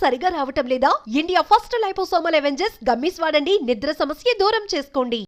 సరిగా రావటం లేదా? India first liposomal Avengers gummies వాడండి, నిద్ర సమస్య దూరం చేసుకోండి.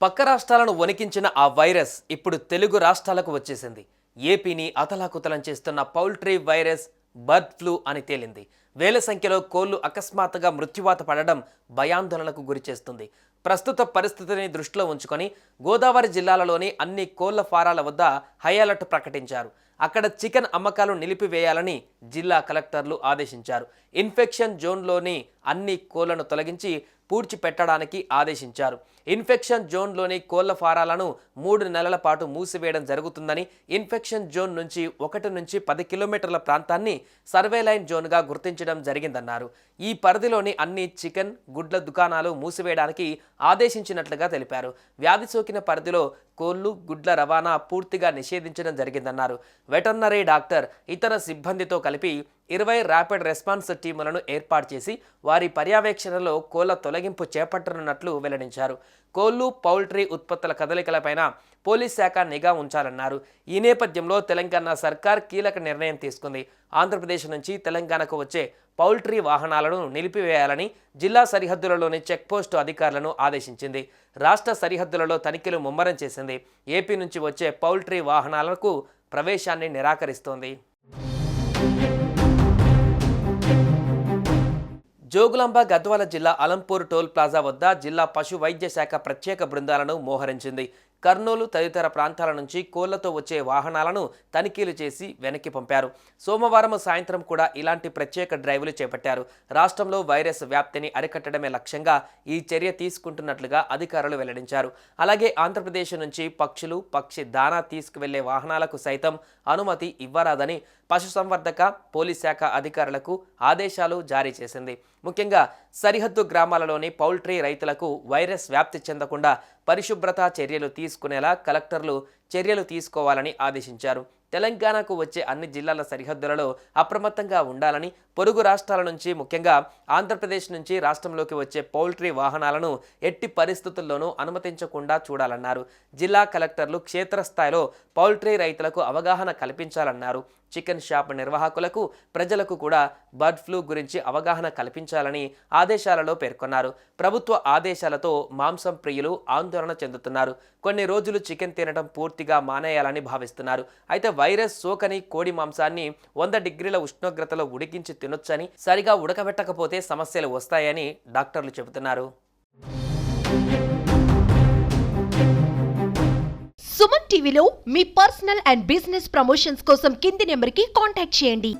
పక్క రాష్ట్రాలను వణికించిన ఆ వైరస్ ఇప్పుడు తెలుగు రాష్ట్రాలకు వచ్చేసింది. ఏపీని అతలాకుతలం చేస్తున్న పౌల్ట్రీ వైరస్ బర్డ్ ఫ్లూ అని తేలింది. వేల సంఖ్యలో కోళ్లు అకస్మాత్తుగా మృత్యువాత పడడం భయాందోళనకు గురిచేస్తుంది. ప్రస్తుత పరిస్థితిని దృష్టిలో ఉంచుకొని గోదావరి జిల్లాలలోని అన్ని కోళ్ల ఫారాల వద్ద హై అలర్ట్ ప్రకటించారు. అక్కడ చికెన్ అమ్మకాలు నిలిపివేయాలని జిల్లా కలెక్టర్లు ఆదేశించారు. ఇన్ఫెక్షన్ జోన్లోని అన్ని కోళ్లను తొలగించి పూడ్చిపెట్టడానికి ఆదేశించారు. ఇన్ఫెక్షన్ జోన్లోని కోళ్ల ఫారాలను 3 నెలల పాటు మూసివేయడం జరుగుతుందని, ఇన్ఫెక్షన్ జోన్ నుంచి 1 నుంచి 10 కిలోమీటర్ల ప్రాంతాన్ని సర్వేలైన్ జోన్గా గుర్తించడం జరిగిందన్నారు. ఈ పరిధిలోని అన్ని చికెన్, గుడ్ల దుకాణాలు మూసివేయడానికి ఆదేశించినట్లుగా తెలిపారు. వ్యాధి సోకిన పరిధిలో కోళ్లు, గుడ్ల రవాణా పూర్తిగా నిషేధించడం జరిగిందన్నారు. వెటర్నరీ డాక్టర్, ఇతర సిబ్బందితో కలిపి 20 ర్యాపిడ్ రెస్పాన్స్ టీములను ఏర్పాటు చేసి వారి పర్యవేక్షణలో కోళ్ల తొలగింపు చేపట్టనున్నట్లు వెల్లడించారు. కోళ్లు, పౌల్ట్రీ ఉత్పత్తుల కదలికలపైన పోలీస్ శాఖ నిఘా ఉంచాలన్నారు. ఈ నేపథ్యంలో తెలంగాణ సర్కార్ కీలక నిర్ణయం తీసుకుంది. ఆంధ్రప్రదేశ్ నుంచి తెలంగాణకు వచ్చే పౌల్ట్రీ వాహనాలను నిలిపివేయాలని జిల్లా సరిహద్దులలోని చెక్పోస్టు అధికారులను ఆదేశించింది. రాష్ట్ర సరిహద్దులలో తనిఖీలు ముమ్మరం చేసింది. ఏపీ నుంచి వచ్చే పౌల్ట్రీ వాహనాలకు ప్రవేశాన్ని నిరాకరిస్తోంది. జోగులాంబ గద్వాల జిల్లా అలంపూర్ టోల్ ప్లాజా వద్ద జిల్లా పశు వైద్య శాఖ ప్రత్యేక బృందాలను మోహరించింది. కర్నూలు తదితర ప్రాంతాల నుంచి కోళ్లతో వచ్చే వాహనాలను తనిఖీలు చేసి వెనక్కి పంపారు. సోమవారం సాయంత్రం కూడా ఇలాంటి ప్రత్యేక డ్రైవ్లు చేపట్టారు. రాష్ట్రంలో వైరస్ వ్యాప్తిని అరికట్టడమే లక్ష్యంగా ఈ చర్య తీసుకుంటున్నట్లుగా అధికారులు వెల్లడించారు. అలాగే ఆంధ్రప్రదేశ్ నుంచి పక్షులు, పక్షి దాణా తీసుకువెళ్లే వాహనాలకు సైతం అనుమతి ఇవ్వరాదని పశుసంవర్ధక పోలీస్ శాఖ అధికారులకు ఆదేశాలు జారీ చేసింది. ముఖ్యంగా సరిహద్దు గ్రామాలలోని పౌల్ట్రీ రైతులకు వైరస్ వ్యాప్తి చెందకుండా పరిశుభ్రత చర్యలు తీసుకునేలా కలెక్టర్లు చర్యలు తీసుకోవాలని ఆదేశించారు. తెలంగాణకు వచ్చే అన్ని జిల్లాల సరిహద్దులలో అప్రమత్తంగా ఉండాలని, పొరుగు రాష్ట్రాల నుంచి ముఖ్యంగా ఆంధ్రప్రదేశ్ నుంచి రాష్ట్రంలోకి వచ్చే పౌల్ట్రీ వాహనాలను ఎట్టి పరిస్థితుల్లోనూ అనుమతించకుండా చూడాలన్నారు. జిల్లా కలెక్టర్లు క్షేత్రస్థాయిలో పౌల్ట్రీ రైతులకు అవగాహన కల్పించాలన్నారు. చికెన్ షాప్ నిర్వాహకులకు, ప్రజలకు కూడా బర్డ్ ఫ్లూ గురించి అవగాహన కల్పించాలని ఆదేశాలలో పేర్కొన్నారు. ప్రభుత్వ ఆదేశాలతో మాంసం ప్రియులు ఆందోళన చెందుతున్నారు. కొన్ని రోజులు చికెన్ తినడం పూర్తిగా మానేయాలని భావిస్తున్నారు. అయితే వైరస్ సోకని కోడి మాంసాన్ని 100 డిగ్రీల ఉష్ణోగ్రతలో ఉడికించి తినొచ్చని, సరిగా ఉడకబెట్టకపోతే సమస్యలు వస్తాయని డాక్టర్లు చెబుతున్నారు. సుమన్ టీవీలో మీ పర్సనల్ అండ్ బిజినెస్ ప్రమోషన్స్ కోసం కింది నెంబర్కి కాంటాక్ట్ చేయండి.